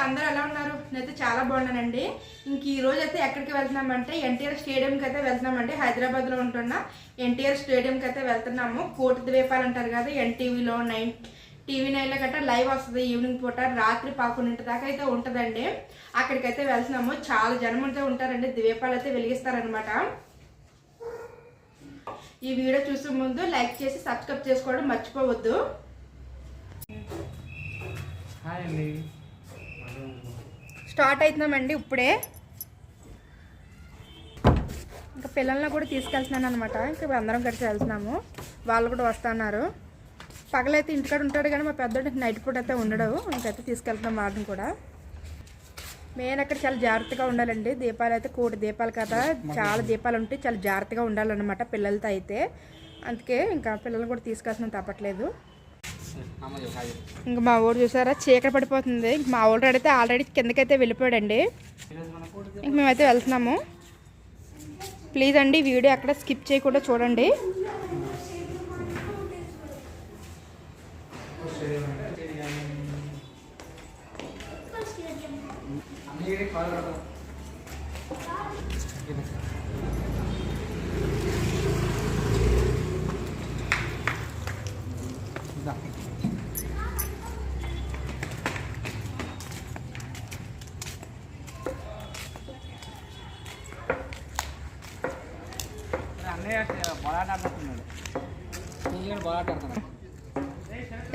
అందరూ ఎలా ఉన్నారు? నేనైతే చాలా బాగున్నానండి. ఇంక ఈ రోజు అయితే ఎక్కడికి వెళ్తున్నామంటే ఎన్టీఆర్ స్టేడియంకి అయితే వెళ్తున్నామండి. హైదరాబాద్లో ఉంటున్న ఎన్టీఆర్ స్టేడియంకి అయితే వెళ్తున్నాము. కోటి ద్వీపాలు అంటారు కదా, ఎన్టీవీలో టీవీ9లో గట్రా లైవ్ వస్తుంది. ఈవినింగ్ పూట రాత్రి 11 దాకా అయితే ఉంటుందండి. అక్కడికైతే వెళ్తున్నాము. చాలా జనం అయితే ఉంటారండి. ద్వీపాలు అయితే వెలిగిస్తారనమాట. ఈ వీడియో చూసే ముందు లైక్ చేసి సబ్స్క్రైబ్ చేసుకోవడం మర్చిపోవద్దు. స్టార్ట్ అవుతున్నామండి ఇప్పుడే. ఇంకా పిల్లల్ని కూడా తీసుకెళ్తున్నాను అనమాట. ఇంకా అందరం కలిసి వెళ్తున్నాము. వాళ్ళు కూడా వస్తున్నారు. పగలైతే ఇంటికాడ ఉంటాడు కానీ మా పెద్దోడికి నైట్ పూట అయితే ఉండడు. ఇంకైతే తీసుకెళ్తున్నాం వాడిని కూడా. మెయిన్ అక్కడ చాలా జాగ్రత్తగా ఉండాలండి. దీపాలు అయితే కోటి దీపాలు కదా, చాలా దీపాలు ఉంటాయి. చాలా జాగ్రత్తగా ఉండాలన్నమాట పిల్లలతో అయితే. అందుకే ఇంకా పిల్లల్ని కూడా తీసుకెళ్తున్నాం, తప్పట్లేదు. ఇంకా మా ఊరు చూసారా చీకటి పడిపోతుంది. ఇంక మా ఊరు అయితే ఆల్రెడీ కిందకైతే వెళ్ళిపోయాడండి. ఇంక మేమైతే వెళ్తున్నాము. ప్లీజ్ అండి వీడియో అక్కడ స్కిప్ చేయకుండా చూడండి.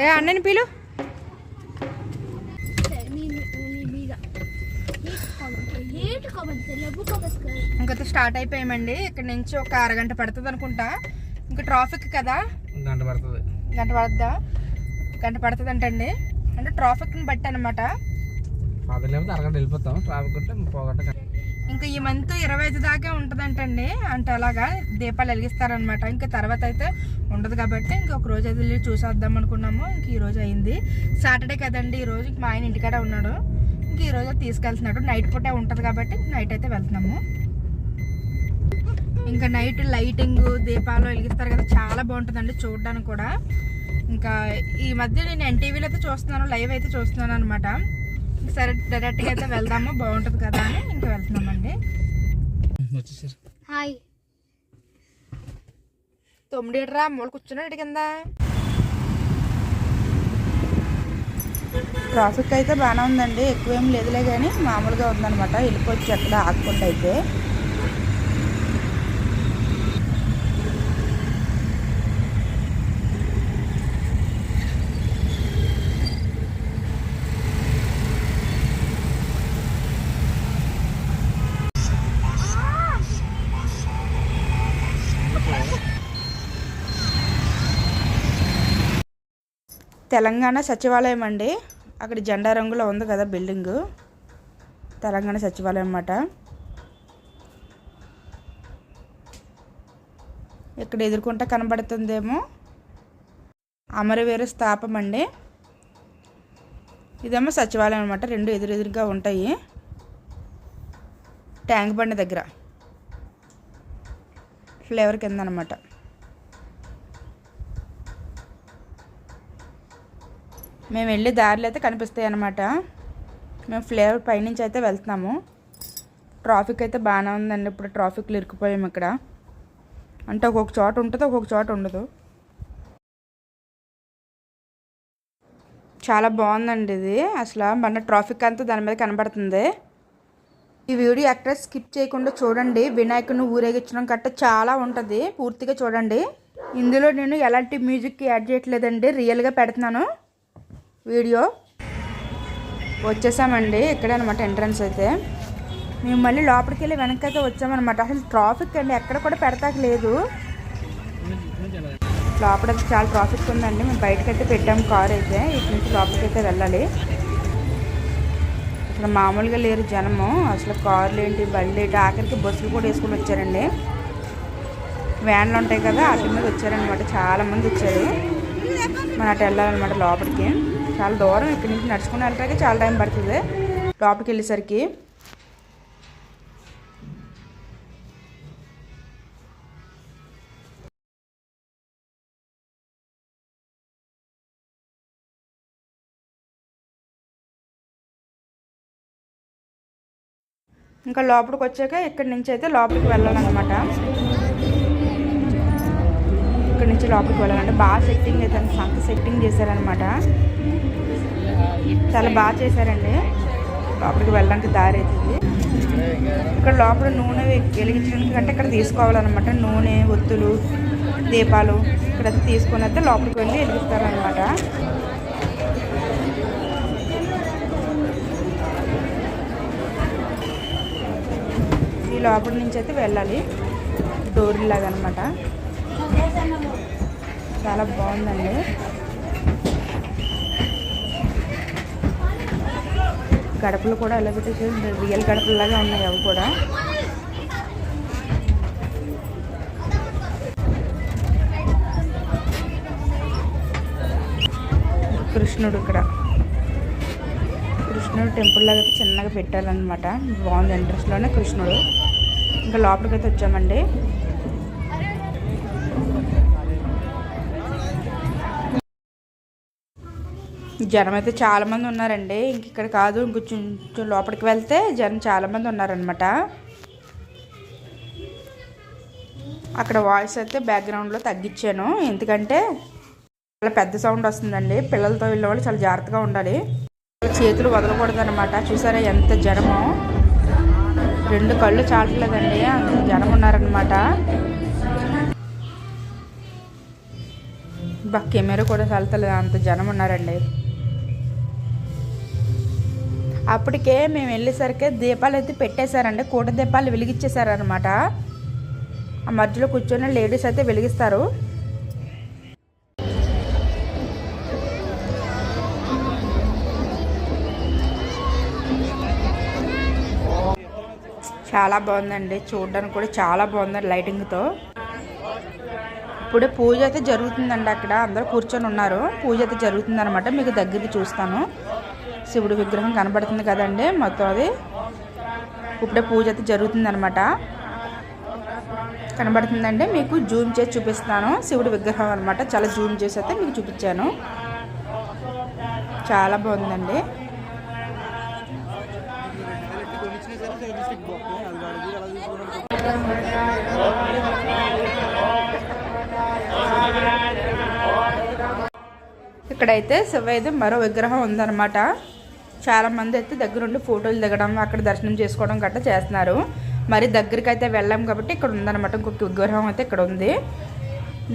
ఏ అన్నని పీలు. ఇంకైతే స్టార్ట్ అయిపోయామండి. ఇక్కడ నుంచి ఒక అరగంట పడుతుంది అనుకుంటా. ఇంకా ట్రాఫిక్ కదా, గంట పడుతుంది అంటండి. అంటే ట్రాఫిక్ని బట్టి అనమాట. అరగంట వెళ్ళిపోతాం. ట్రాఫిక్ ఉంటే ఇంకా ఈ మంత్ 25 దాకా ఉంటుందంటండి. అంటే అలాగా దీపాలు వెలిగిస్తారనమాట. ఇంకా తర్వాత అయితే ఉండదు కాబట్టి ఇంకొక రోజు అయితే వెళ్ళి చూసేద్దాం అనుకున్నాము. ఇంక ఈ రోజు అయింది. సాటర్డే కదండి ఈ రోజు. మా ఆయన ఇంటికాడ ఉన్నాడు. ఇంక ఈ రోజు తీసుకెళ్తున్నాడు. నైట్ పూట ఉంటుంది కాబట్టి నైట్ అయితే వెళ్తున్నాము. ఇంకా నైట్ లైటింగ్ దీపాలు వెలిగిస్తారు కదా, చాలా బాగుంటుందండి చూడడానికి కూడా. ఇంకా ఈ మధ్య నేను ఎన్టీవీలో అయితే చూస్తున్నాను, లైవ్ అయితే చూస్తున్నాను అనమాట. సరే డైరెక్ట్గా అయితే వెళ్దాము, బాగుంటుంది కదా అని ఇంకా వెళ్తున్నామండి. హాయ్ తొమ్మిడిరా మూల కూర్చున్నాడు కింద. ట్రాఫిక్ అయితే బాగానే ఉందండి, ఎక్కువేం లేదులే కానీ మామూలుగా ఉందన్నమాట. వెళ్ళిపోవచ్చు అక్కడ ఆగకుండా అయితే. తెలంగాణ సచివాలయం అండి. అక్కడ జెండా రంగులో ఉంది కదా బిల్డింగు, తెలంగాణ సచివాలయం అన్నమాట. ఇక్కడ ఎదుర్కొంటే కనబడుతుందేమో అమరవీర స్థాపం అండి. ఇదేమో సచివాలయం అనమాట. రెండు ఎదురుగా ఉంటాయి. ట్యాంక్ బండి దగ్గర ఫ్లేవర్ కింద అనమాట. మేము వెళ్ళే దారిలో అయితే కనిపిస్తాయి అన్నమాట. మేము ఫ్లేవర్ పైనుంచి అయితే వెళ్తున్నాము. ట్రాఫిక్ అయితే బాగానే ఉందండి. ఇప్పుడు ట్రాఫిక్లో ఇరుక్కుపోయాము ఇక్కడ. అంటే ఒక్కొక్క చోట ఉంటుంది, ఒక్కొక్క చోట ఉండదు. చాలా బాగుందండి ఇది. అసలు మన ట్రాఫిక్ అంతా దాని మీద కనబడుతుంది. ఈ వీడియో ఎక్కడ స్కిప్ చేయకుండా చూడండి. వినాయకుడిని ఊరేగించడం గట్ట చాలా ఉంటుంది, పూర్తిగా చూడండి. ఇందులో నేను ఎలాంటి మ్యూజిక్ యాడ్ చేయట్లేదండి, రియల్గా పెడుతున్నాను వీడియో. వచ్చేసామండి ఇక్కడే అనమాట ఎంట్రన్స్ అయితే. మేము మళ్ళీ లోపలికి వెళ్ళి వెనక్కి అయితే వచ్చామన్నమాట. అసలు ట్రాఫిక్ అండి ఎక్కడ కూడా పెడతాక లేదు. లోపలైతే చాలా ట్రాఫిక్ ఉందండి. మేము బయటకైతే పెట్టాము కార్ అయితే. ఇటు నుంచి లోపలికి అయితే వెళ్ళాలి. అసలు మామూలుగా లేరు జనము. అసలు కార్లు ఏంటి, బండి ఏంటి, ఆఖరికి బస్సులు కూడా వేసుకొని వచ్చారండి. వ్యాన్లు ఉంటాయి కదా వాటి మీద వచ్చారనమాట. చాలామంది వచ్చారు. మనం అటు వెళ్ళాలన్నమాట లోపలికి. చాలా దూరం, ఇక్కడి నుంచి నడుచుకుని వెళ్ళడానికి చాలా టైం పడుతుంది లోపలికి వెళ్ళేసరికి. ఇంకా లోపలికి వచ్చాక ఇక్కడి నుంచి అయితే లోపలికి వెళ్ళాలన్నమాట. ఇక్కడి నుంచి లోపలికి వెళ్ళాలంటే బాగా సెట్టింగ్ అయితే సంత సెట్టింగ్ చేశారనమాట. చాలా బాగా చేశారండి. లోపలికి వెళ్ళడానికి దారి అవుతుంది. ఇక్కడ లోపల నూనె వెలిగించడానికి అంటే ఇక్కడ తీసుకోవాలన్నమాట. నూనె, ఒత్తులు, దీపాలు ఇక్కడ తీసుకుని అయితే లోపలికి వెళ్ళి వెలిగిస్తారనమాట. ఈ లోపల నుంచి అయితే వెళ్ళాలి, డోర్ లాగా అనమాట. చాలా బాగుందండి. గడపలు కూడా ఎలా పెట్టేసి రియల్ గడపలాగా ఉన్నాయి అవి కూడా. కృష్ణుడు ఇక్కడ కృష్ణుడు టెంపుల్ లాగా అయితే చిన్నగా పెట్టారనమాట. బాగుంది. ఎంట్రన్స్లోనే కృష్ణుడు. ఇంకా లోపలికైతే వచ్చామండి. జనం అయితే చాలామంది ఉన్నారండి. ఇంక ఇక్కడ కాదు, ఇంకొంచెం లోపలికి వెళ్తే జనం చాలామంది ఉన్నారనమాట. అక్కడ వాయిస్ అయితే బ్యాక్గ్రౌండ్లో తగ్గించాను, ఎందుకంటే చాలా పెద్ద సౌండ్ వస్తుందండి. పిల్లలతో వెళ్ళే వాళ్ళు చాలా జాగ్రత్తగా ఉండాలి. చేతులు వదలకూడదు అనమాట. చూసారా ఎంత జనమో, 2 కళ్ళు చాలట్లేదండి, అంత జనం ఉన్నారనమాట. కెమెరా కూడా చాలతలేదు, అంత జనం ఉన్నారండి. అప్పటికే మేము వెళ్ళేసరికి దీపాలు అయితే పెట్టేశారండి. కూట దీపాలు వెలిగించేశారనమాట. ఆ మధ్యలో కూర్చొని లేడీస్ అయితే వెలిగిస్తారు. చాలా బాగుందండి, చూడడానికి కూడా చాలా బాగుంది లైటింగ్తో. ఇప్పుడే పూజ అయితే జరుగుతుందండి. అక్కడ అందరూ కూర్చొని ఉన్నారు. పూజ అయితే జరుగుతుందన్నమాట. మీకు దగ్గరికి చూస్తాను. శివుడి విగ్రహం కనబడుతుంది కదండి, మొత్తం అది ఇప్పుడే పూజ అయితే జరుగుతుందన్నమాట. కనబడుతుందండి, మీకు జూమ్ చేసి చూపిస్తాను. శివుడి విగ్రహం అనమాట. చాలా జూమ్ చేసి అయితే మీకు చూపించాను. చాలా బాగుందండి. ఇక్కడైతే శివయ్యది మరో విగ్రహం ఉందన్నమాట. చాలామంది అయితే దగ్గరుండి ఫోటోలు దిగడం, అక్కడ దర్శనం చేసుకోవడం గట్రా చేస్తున్నారు. మరి దగ్గరికి అయితే వెళ్ళాం కాబట్టి ఇక్కడ ఉందన్నమాట. ఇంకొక విగ్రహం అయితే ఇక్కడ ఉంది.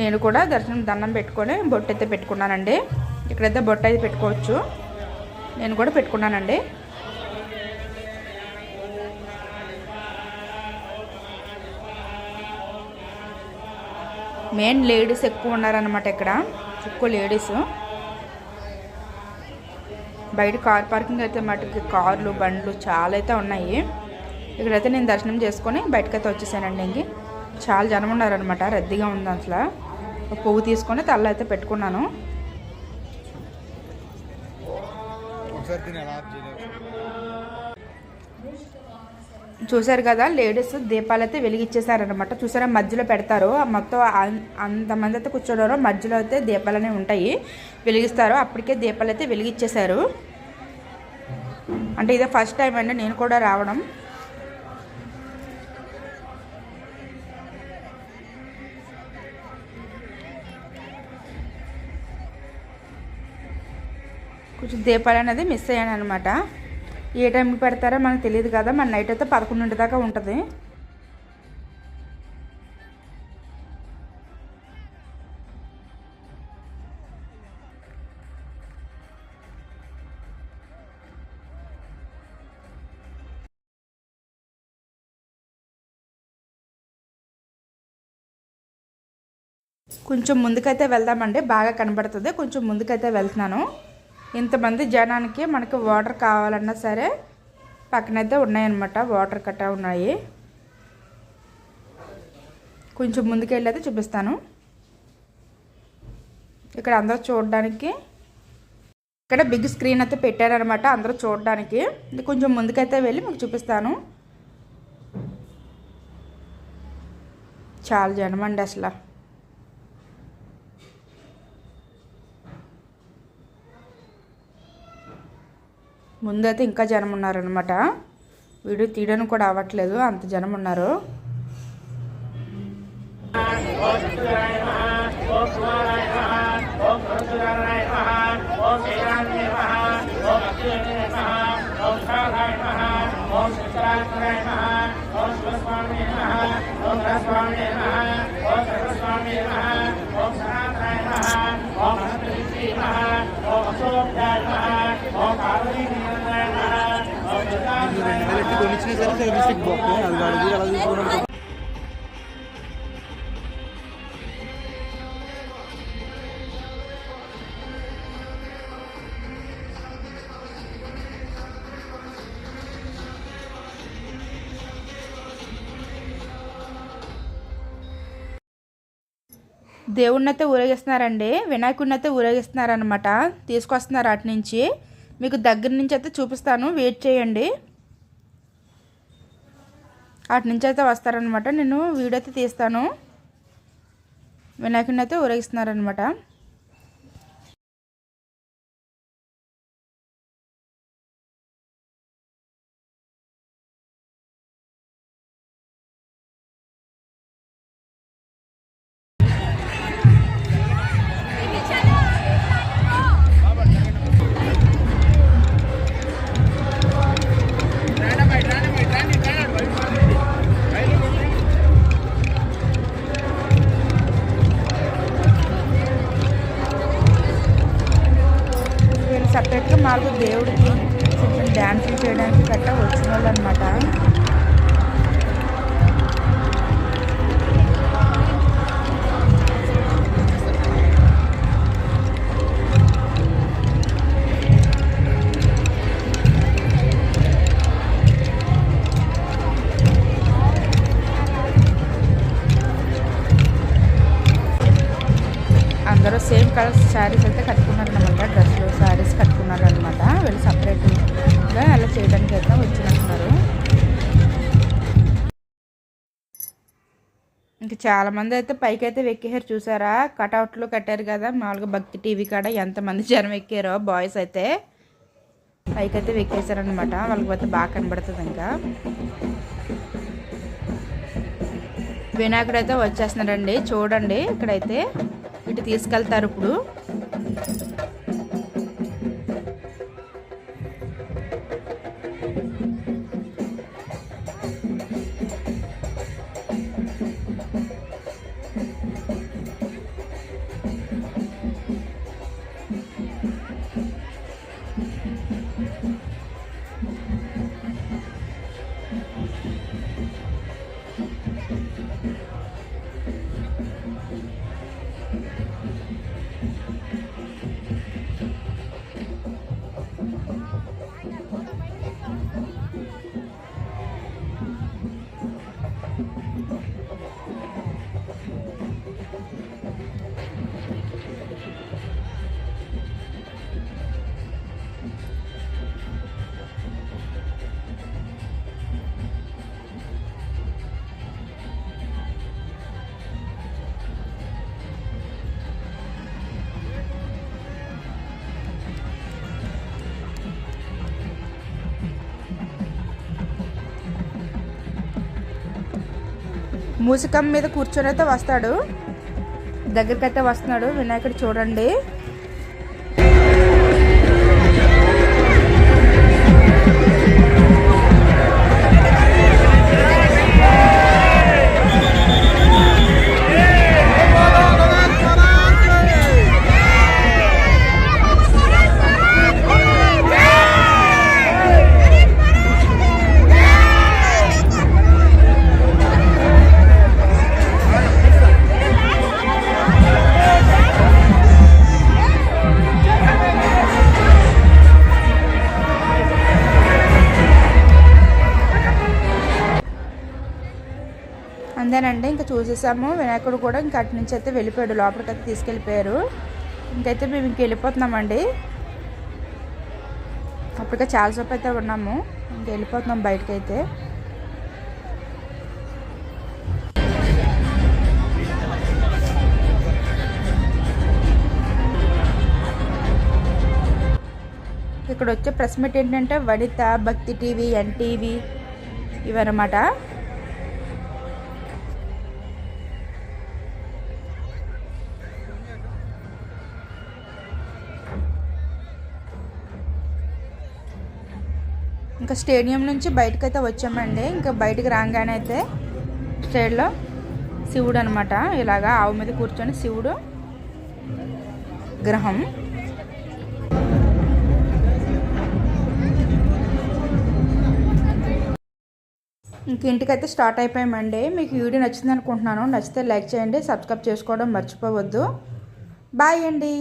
నేను కూడా దండం పెట్టుకొని బొట్టు అయితే పెట్టుకున్నానండి. ఇక్కడైతే బొట్టు అయితే పెట్టుకోవచ్చు. నేను కూడా పెట్టుకున్నానండి. మెయిన్ లేడీస్ ఎక్కువ ఉన్నారనమాట. ఇక్కడ ఎక్కువ లేడీస్. బయట కార్ పార్కింగ్ అయితే మటుకు కార్లు, బండ్లు చాలా అయితే ఉన్నాయి. ఇక్కడైతే నేను దర్శనం చేసుకొని బయటకైతే వచ్చేసానండి. ఇంక చాలా జనం ఉన్నారనమాట. రద్దీగా ఉంది. అసలు పువ్వు తీసుకొని తల్ల అయితే పెట్టుకున్నాను. చూసారు కదా, లేడీస్ దీపాలు అయితే వెలిగించేసారనమాట. చూసారా, మధ్యలో పెడతారు. మొత్తం అంతమంది అయితే కూర్చోడారో మధ్యలో అయితే దీపాలు అనేవి ఉంటాయి, వెలిగిస్తారు. అప్పటికే దీపాలు అయితే వెలిగించేశారు. అంటే ఇదే ఫస్ట్ టైం అండి నేను కూడా రావడం. కొంచెం దీపాలు అనేది మిస్ అయ్యాను అనమాట. ఏ టైంకి పెడతారో మనకు తెలియదు కదా. మన నైట్ అయితే 11 దాకా ఉంటుంది. కొంచెం ముందుకైతే వెళ్దామండి, బాగా కనబడుతుంది. కొంచెం ముందుకైతే వెళ్తున్నాను. ఇంతమంది జనానికి మనకి వాటర్ కావాలన్నా సరే పక్కనైతే ఉన్నాయన్నమాట. వాటర్ కట్ట ఉన్నాయి. కొంచెం ముందుకు వెళ్ళి అయితే చూపిస్తాను. ఇక్కడ అందరూ చూడడానికి ఇక్కడ బిగ్ స్క్రీన్ అయితే పెట్టారనమాట, అందరూ చూడడానికి. కొంచెం ముందుకైతే వెళ్ళి మీకు చూపిస్తాను. చాలా జనం అండి అసలు. ముందైతే ఇంకా జనం ఉన్నారనమాట. వీడియో తీయడానికి కూడా అవ్వట్లేదు, అంత జనం ఉన్నారు. దేవుడిని అయితే ఊరేగిస్తున్నారండి, వినాయకుడిని అయితే ఊరేగిస్తున్నారనమాట. తీసుకొస్తున్నారు అటు నుంచి. మీకు దగ్గర నుంచి అయితే చూపిస్తాను, వెయిట్ చేయండి. అటు నుంచి అయితే వస్తారనమాట, నేను వీడియో అయితే తీస్తాను. వినాయకుడిని అయితే ఊరేగిస్తున్నారనమాట. సపరేట్గా మాకు దేవుడికి కొంచెం డ్యాన్సులు చేయడానికి గట్టా వచ్చిన వాళ్ళు అనమాట. అందరూ సేమ్ కలర్ శారీస్ అయితే కట్టుకున్నారు అనమాట. డ్రెస్లు శారీస్ కట్టుకున్నారు అనమాట. వీళ్ళు సపరేట్గా అలా చేయడానికి అయితే వచ్చినట్టున్నారు. ఇంకా చాలామంది అయితే పైకి అయితే ఎక్కేసారు, చూసారా? కటౌట్లు కట్టారు కదా మామూలుగా భక్తి టీవీ కాడ ఎంతమంది జనం ఎక్కారో. బాయ్స్ అయితే పైకి అయితే ఎక్కేసారనమాట. వాళ్ళకి అయితే బాగా కనబడుతుంది. ఇంకా వినాయకుడు అయితే వచ్చేస్తున్నారండి, చూడండి. ఇక్కడైతే ఇటు తీసుకెళ్తారు ఇప్పుడు. మూసికం మీద కూర్చొని అయితే వస్తాడు, దగ్గరికి అయితే వస్తున్నాడు వినాయకుడు, చూడండి. అంతేనండి, ఇంకా చూసేసాము. వినాయకుడు కూడా ఇంకా అటు నుంచి అయితే వెళ్ళిపోయాడు, లోపలికి అయితే తీసుకెళ్ళిపోయారు. ఇంకైతే మేము ఇంక వెళ్ళిపోతున్నామండి. అప్పటికే చాలాసేపు అయితే ఉన్నాము, ఇంక వెళ్ళిపోతున్నాం బయటకైతే. ఇక్కడ వచ్చే ప్రెస్ మీట్ ఏంటంటే వనిత, భక్తి టీవీ, ఎన్టీవీ, ఇవన్నమాట. ఇంకా స్టేడియం నుంచి బయటకైతే వచ్చామండి. ఇంకా బయటికి రాగానే అయితే స్టేడ్లో శివుడు అనమాట. ఇలాగా ఆవు మీద కూర్చొని శివుడు గ్రహం. ఇంక ఇంటికైతే స్టార్ట్ అయిపోయామండి. మీకు వీడియో నచ్చింది అనుకుంటున్నాను. నచ్చితే లైక్ చేయండి, సబ్స్క్రైబ్ చేసుకోవడం మర్చిపోవద్దు. బాయ్ అండి.